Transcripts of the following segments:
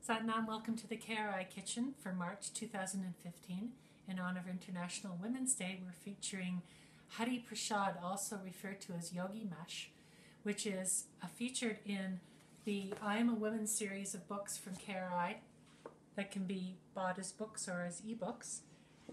Satnam, welcome to the KRI Kitchen for March 2015. In honor of International Women's Day, we're featuring Hari Prasad, also referred to as Yogi Mush, which is featured in the I Am a Woman series of books from KRI that can be bought as books or as ebooks.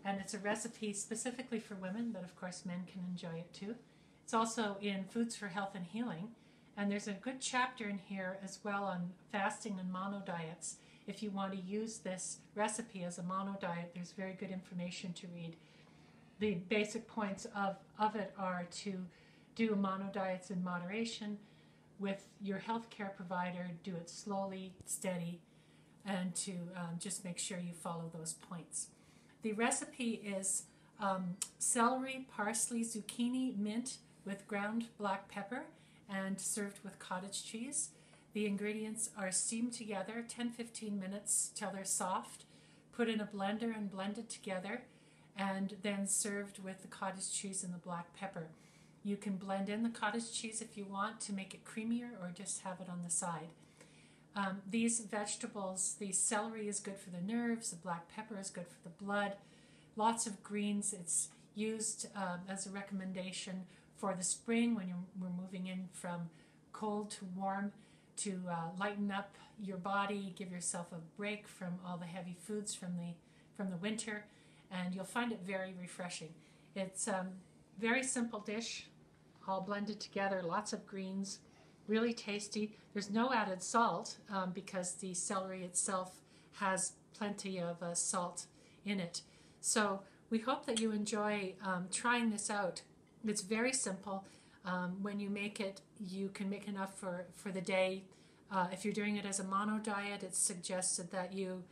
And it's a recipe specifically for women, but of course men can enjoy it too. It's also in Foods for Health and Healing. And there's a good chapter in here as well on fasting and monodiets. If you want to use this recipe as a monodiet, there's very good information to read. The basic points of it are to do monodiets in moderation with your healthcare provider, do it slowly, steady, and to just make sure you follow those points. The recipe is celery, parsley, zucchini, mint with ground black pepper, and served with cottage cheese. The ingredients are steamed together 10-15 minutes till they're soft, put in a blender and blended together, and then served with the cottage cheese and the black pepper. You can blend in the cottage cheese if you want to make it creamier, or just have it on the side. These vegetables, the celery is good for the nerves, the black pepper is good for the blood, lots of greens. It's used as a recommendation for the spring when we're moving in from cold to warm, to lighten up your body, give yourself a break from all the heavy foods from the winter, and you'll find it very refreshing. It's a very simple dish, all blended together, lots of greens, really tasty. There's no added salt because the celery itself has plenty of salt in it. So we hope that you enjoy trying this out. It's very simple. When you make it, you can make enough for the day. If you're doing it as a mono diet, it's suggested that you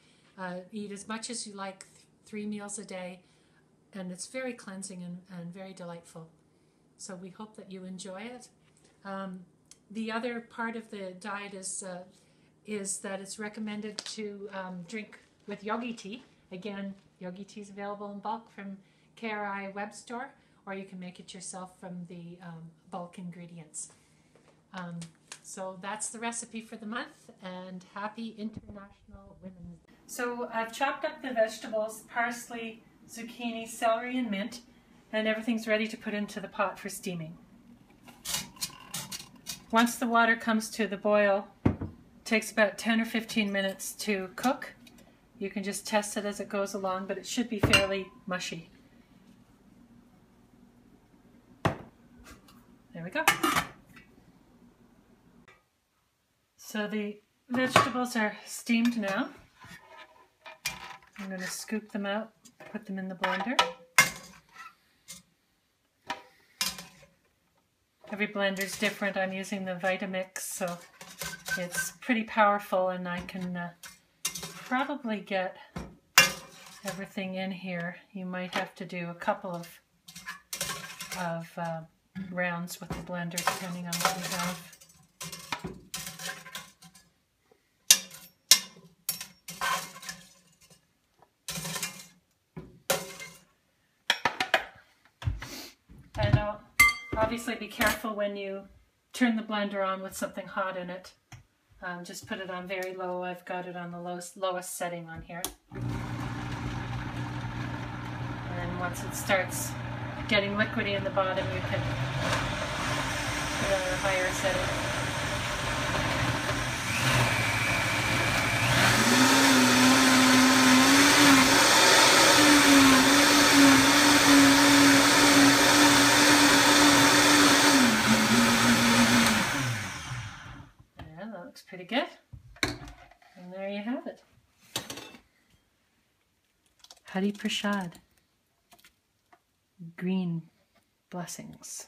eat as much as you like, 3 meals a day, and it's very cleansing and very delightful. So we hope that you enjoy it. The other part of the diet is that it's recommended to drink with Yogi Tea. Again, Yogi Tea is available in bulk from KRI web store, or you can make it yourself from the bulk ingredients. So that's the recipe for the month, and happy International Women's Day. So I've chopped up the vegetables, parsley, zucchini, celery, and mint, and everything's ready to put into the pot for steaming. Once the water comes to the boil, it takes about 10 or 15 minutes to cook. You can just test it as it goes along, but it should be fairly mushy. There we go. So the vegetables are steamed now. I'm going to scoop them out, put them in the blender. Every blender is different. I'm using the Vitamix, so it's pretty powerful, and I can probably get everything in here. You might have to do a couple of rounds with the blender, depending on what you have. And obviously be careful when you turn the blender on with something hot in it. Just put it on very low. I've got it on the lowest setting on here. And then once it starts getting liquidy in the bottom, you can put it on a higher setting. Yeah, that looks pretty good. And there you have it. Hari Prasad. Green blessings.